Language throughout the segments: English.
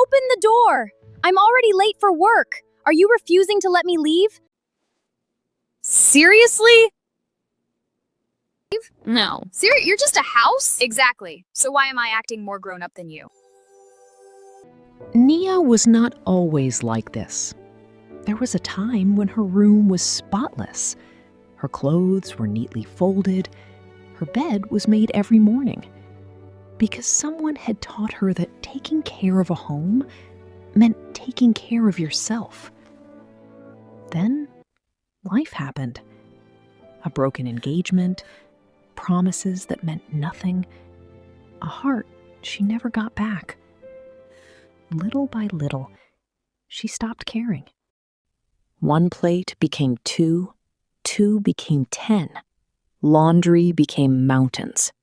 Open the door! I'm already late for work. Are you refusing to let me leave? Seriously? No. You're just a house? Exactly. So why am I acting more grown up than you? Nia was not always like this. There was a time when her room was spotless. Her clothes were neatly folded. Her bed was made every morning. Because someone had taught her that taking care of a home meant taking care of yourself. Then, life happened. A broken engagement, promises that meant nothing, a heart she never got back. Little by little, she stopped caring. 1 plate became 2, 2 became 10. Laundry became mountains.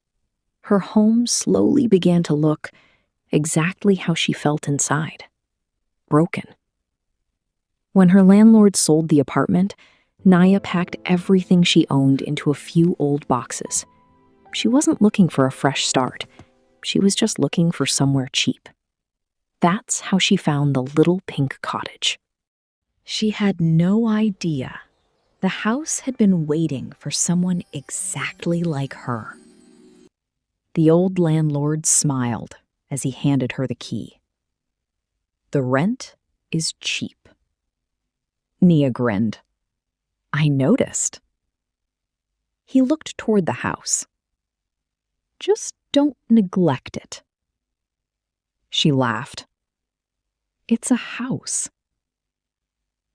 Her home slowly began to look exactly how she felt inside. Broken. When her landlord sold the apartment, Naya packed everything she owned into a few old boxes. She wasn't looking for a fresh start. She was just looking for somewhere cheap. That's how she found the little pink cottage. She had no idea the house had been waiting for someone exactly like her. The old landlord smiled as he handed her the key. The rent is cheap. Nia grinned. I noticed. He looked toward the house. Just don't neglect it. She laughed. It's a house.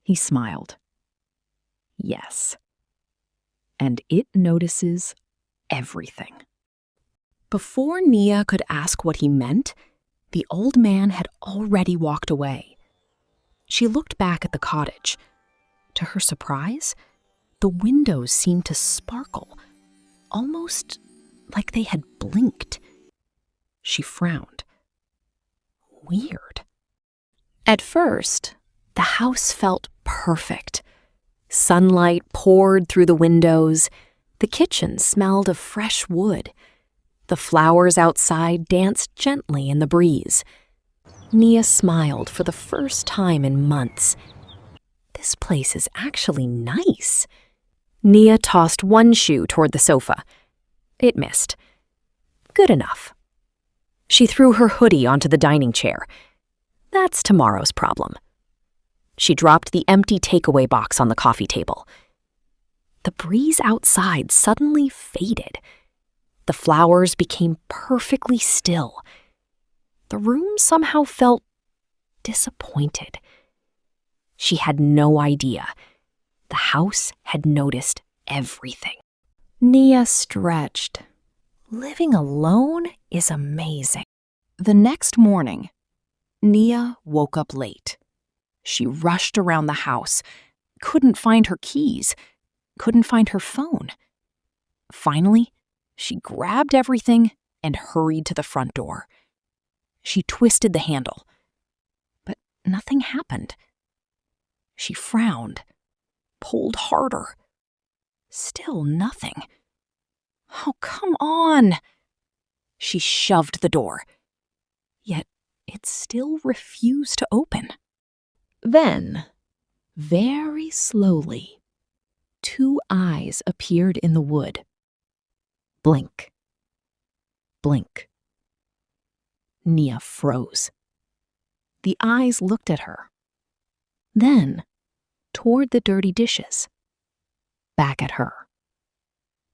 He smiled. Yes. And it notices everything. Before Nia could ask what he meant, the old man had already walked away. She looked back at the cottage. To her surprise, the windows seemed to sparkle, almost like they had blinked. She frowned. Weird. At first, the house felt perfect. Sunlight poured through the windows. The kitchen smelled of fresh wood. The flowers outside danced gently in the breeze. Nia smiled for the first time in months. This place is actually nice. Nia tossed one shoe toward the sofa. It missed. Good enough. She threw her hoodie onto the dining chair. That's tomorrow's problem. She dropped the empty takeaway box on the coffee table. The breeze outside suddenly faded. The flowers became perfectly still. The room somehow felt disappointed. She had no idea. The house had noticed everything. Nia stretched. Living alone is amazing. The next morning, Nia woke up late. She rushed around the house, couldn't find her keys, couldn't find her phone. Finally, she grabbed everything and hurried to the front door. She twisted the handle, but nothing happened. She frowned, pulled harder. Still nothing. Oh, come on! She shoved the door, yet it still refused to open. Then, very slowly, 2 eyes appeared in the wood. Blink. Blink. Nia froze. The eyes looked at her. Then, toward the dirty dishes. Back at her.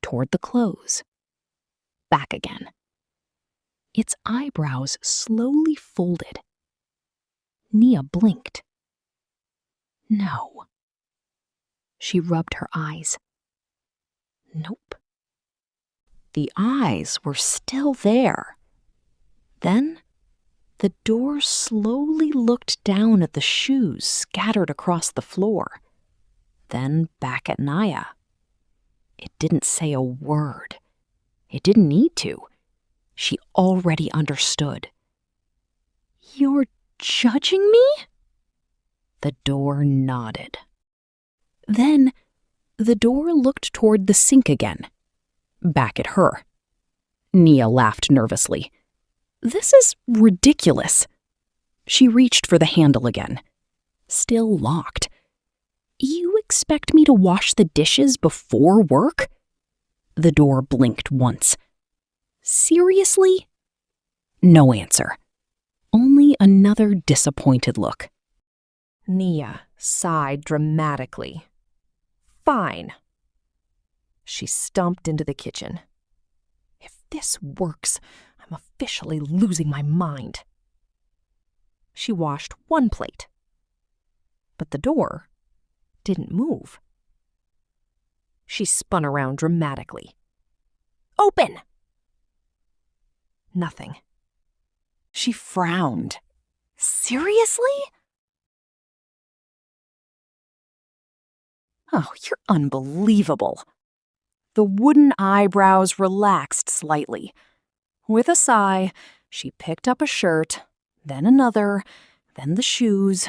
Toward the clothes. Back again. Its eyebrows slowly folded. Nia blinked. No. She rubbed her eyes. Nope. The eyes were still there. Then, the door slowly looked down at the shoes scattered across the floor. Then back at Naya. It didn't say a word. It didn't need to. She already understood. You're judging me? The door nodded. Then, the door looked toward the sink again. Back at her. Nia laughed nervously. This is ridiculous. She reached for the handle again. Still locked. You expect me to wash the dishes before work? The door blinked once. Seriously? No answer. Only another disappointed look. Nia sighed dramatically. Fine. She stumped into the kitchen. If this works, I'm officially losing my mind. She washed one plate, but the door didn't move. She spun around dramatically. Open! Nothing. She frowned. Seriously? Oh, you're unbelievable. The wooden eyebrows relaxed slightly. With a sigh, she picked up a shirt, then another, then the shoes.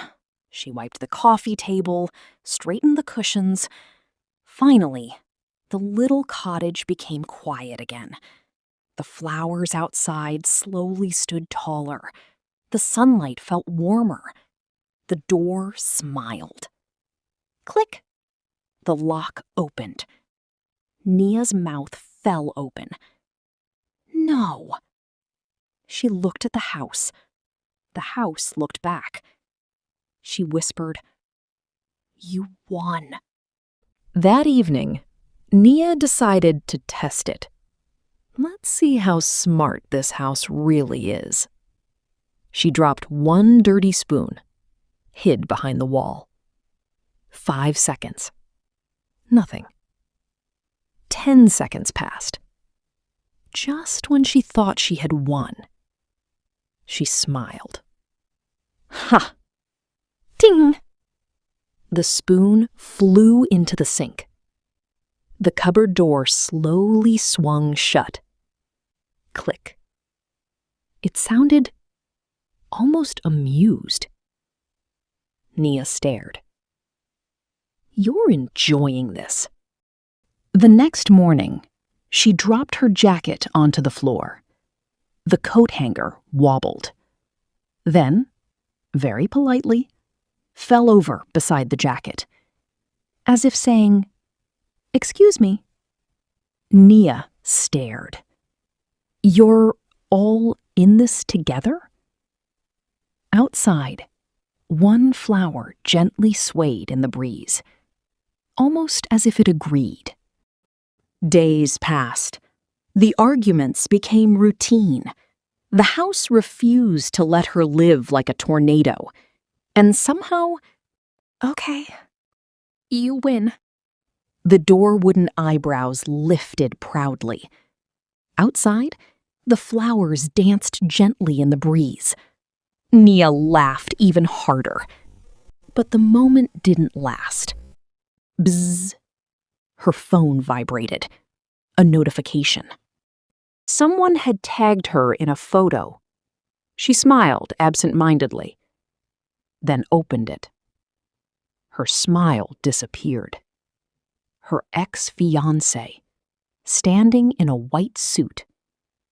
She wiped the coffee table, straightened the cushions. Finally, the little cottage became quiet again. The flowers outside slowly stood taller. The sunlight felt warmer. The door smiled. Click! The lock opened. Nia's mouth fell open. No. She looked at the house. The house looked back. She whispered, "You won." That evening, Nia decided to test it. Let's see how smart this house really is. She dropped one dirty spoon, hid behind the wall. 5 seconds. Nothing. 10 seconds passed. Just when she thought she had won, she smiled. Ha! Ting! The spoon flew into the sink. The cupboard door slowly swung shut. Click. It sounded almost amused. Nia stared. You're enjoying this. The next morning, she dropped her jacket onto the floor. The coat hanger wobbled. Then, very politely, fell over beside the jacket, as if saying, "Excuse me." Nia stared. You're all in this together? Outside, one flower gently swayed in the breeze, almost as if it agreed. Days passed. The arguments became routine. The house refused to let her live like a tornado. And somehow, okay, you win. The door wooden eyebrows lifted proudly. Outside, the flowers danced gently in the breeze. Nia laughed even harder. But the moment didn't last. Bzzz. Her phone vibrated. A notification. Someone had tagged her in a photo. She smiled absent-mindedly, then opened it. Her smile disappeared. Her ex-fiancé, standing in a white suit,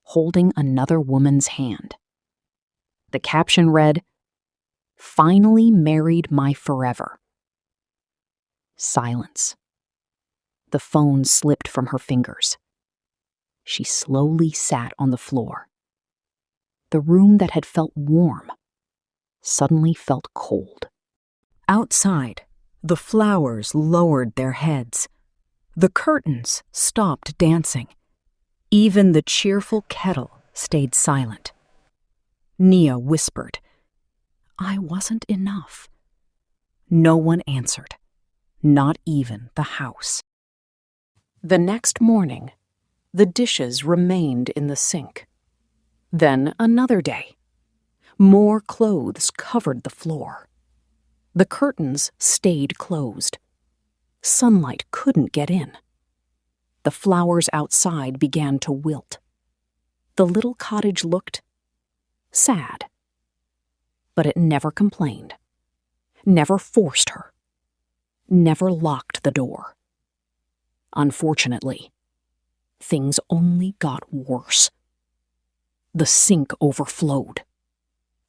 holding another woman's hand. The caption read, "Finally married my forever." Silence. The phone slipped from her fingers. She slowly sat on the floor. The room that had felt warm suddenly felt cold. Outside, the flowers lowered their heads. The curtains stopped dancing. Even the cheerful kettle stayed silent. Nia whispered, "I wasn't enough." No one answered, not even the house. The next morning, the dishes remained in the sink. Then another day. More clothes covered the floor. The curtains stayed closed. Sunlight couldn't get in. The flowers outside began to wilt. The little cottage looked sad. But it never complained, never forced her, never locked the door. Unfortunately, things only got worse. The sink overflowed.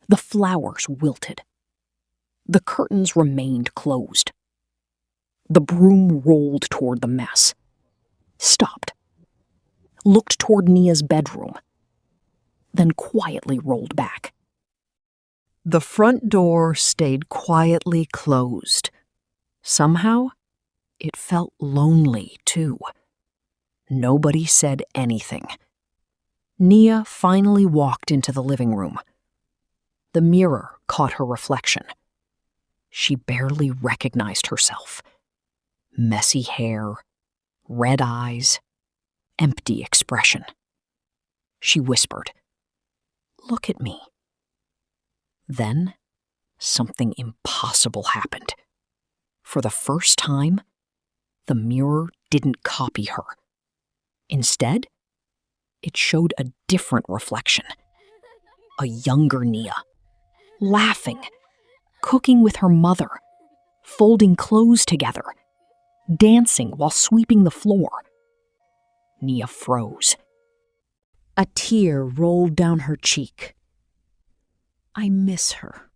The flowers wilted. The curtains remained closed. The broom rolled toward the mess, stopped, looked toward Nia's bedroom, then quietly rolled back. The front door stayed quietly closed. Somehow, it felt lonely, too. Nobody said anything. Nia finally walked into the living room. The mirror caught her reflection. She barely recognized herself. Messy hair, red eyes, empty expression. She whispered, "Look at me." Then, something impossible happened. For the first time, the mirror didn't copy her. Instead, it showed a different reflection. A younger Nia, laughing, cooking with her mother, folding clothes together, dancing while sweeping the floor. Nia froze. A tear rolled down her cheek. I miss her.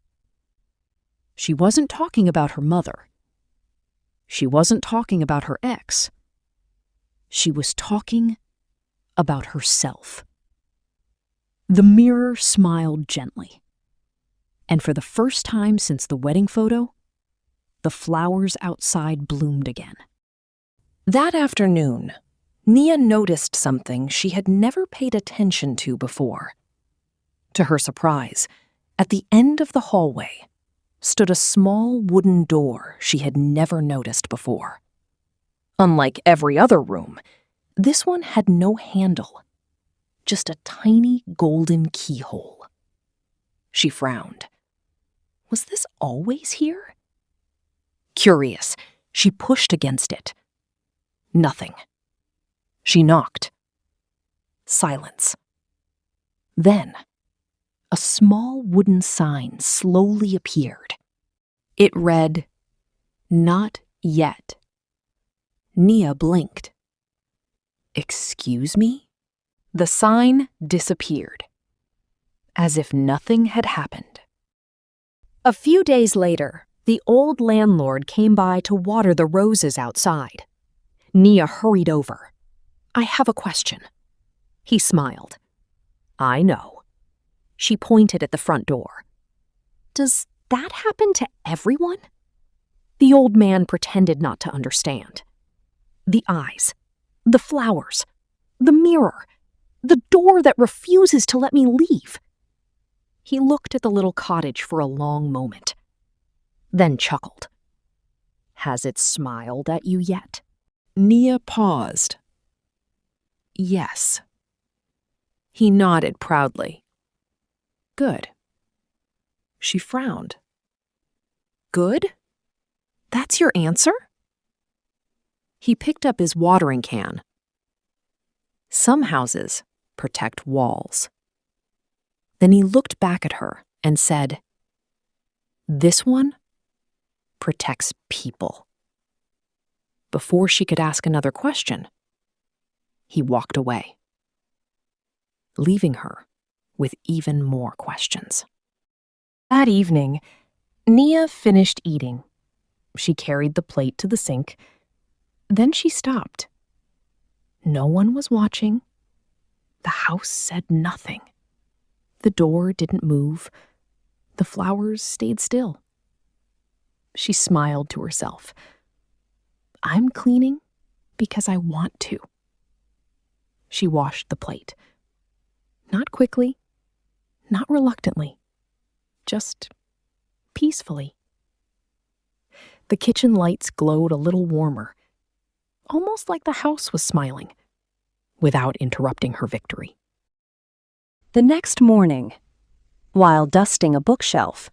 She wasn't talking about her mother. She wasn't talking about her ex. She was talking about herself. The mirror smiled gently. And for the first time since the wedding photo, the flowers outside bloomed again. That afternoon, Nia noticed something she had never paid attention to before. To her surprise, at the end of the hallway stood a small wooden door she had never noticed before. Unlike every other room, this one had no handle, just a tiny golden keyhole. She frowned. Was this always here? Curious, she pushed against it. Nothing. She knocked. Silence. Then, a small wooden sign slowly appeared. It read, "Not yet." Nia blinked. Excuse me? The sign disappeared, as if nothing had happened. A few days later, the old landlord came by to water the roses outside. Nia hurried over. I have a question. He smiled. I know. She pointed at the front door. Does that happen to everyone? The old man pretended not to understand. The eyes, the flowers, the mirror, the door that refuses to let me leave. He looked at the little cottage for a long moment, then chuckled. Has it smiled at you yet? Nia paused. Yes. He nodded proudly. Good. She frowned. Good? That's your answer? He picked up his watering can. Some houses protect walls. Then he looked back at her and said, This one protects people. Before she could ask another question, he walked away, leaving her with even more questions. That evening, Nia finished eating. She carried the plate to the sink. Then she stopped. No one was watching. The house said nothing. The door didn't move. The flowers stayed still. She smiled to herself. I'm cleaning because I want to. She washed the plate. Not quickly, not reluctantly, just peacefully. The kitchen lights glowed a little warmer, almost like the house was smiling, without interrupting her victory. The next morning, while dusting a bookshelf,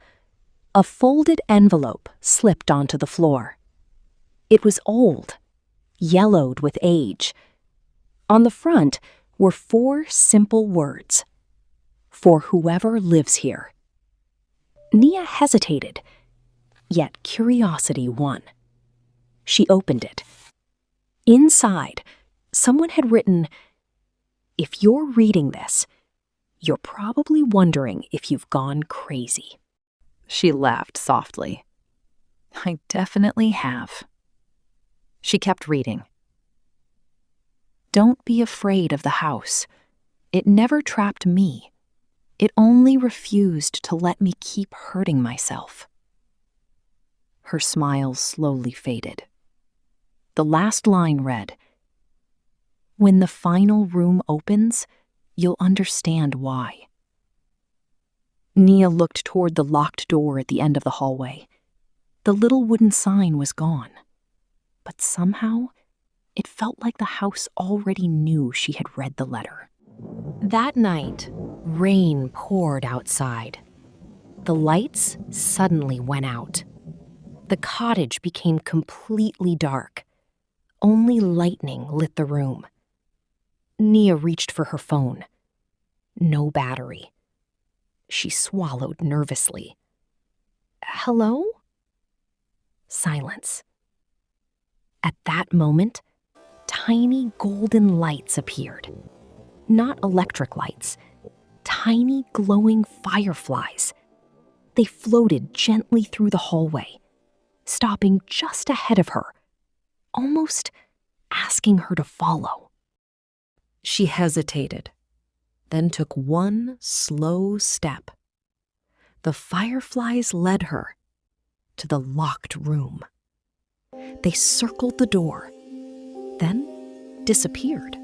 a folded envelope slipped onto the floor. It was old, yellowed with age. On the front were 4 simple words. For whoever lives here. Nia hesitated, yet curiosity won. She opened it. Inside, someone had written, If you're reading this, You're probably wondering if you've gone crazy. She laughed softly. I definitely have. She kept reading. Don't be afraid of the house. It never trapped me. It only refused to let me keep hurting myself. Her smile slowly faded. The last line read, When the final room opens, you'll understand why. Nia looked toward the locked door at the end of the hallway. The little wooden sign was gone. But somehow, it felt like the house already knew she had read the letter. That night, rain poured outside. The lights suddenly went out. The cottage became completely dark. Only lightning lit the room. Nia reached for her phone. No battery. She swallowed nervously. Hello? Silence. At that moment, tiny golden lights appeared. Not electric lights, tiny glowing fireflies. They floated gently through the hallway, stopping just ahead of her, almost asking her to follow. She hesitated, then took one slow step. The fireflies led her to the locked room. They circled the door, then disappeared.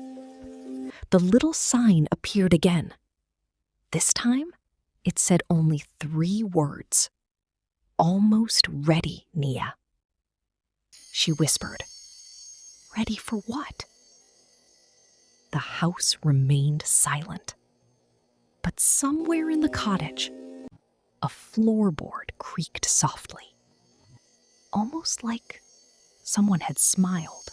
The little sign appeared again. This time, it said only 3 words. Almost ready, Nia. She whispered. Ready for what? The house remained silent. But somewhere in the cottage, a floorboard creaked softly, almost like someone had smiled.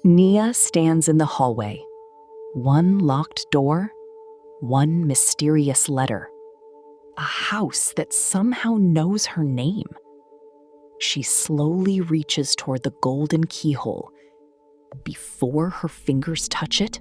Nia stands in the hallway. One locked door, one mysterious letter. A house that somehow knows her name. She slowly reaches toward the golden keyhole. Before her fingers touch it,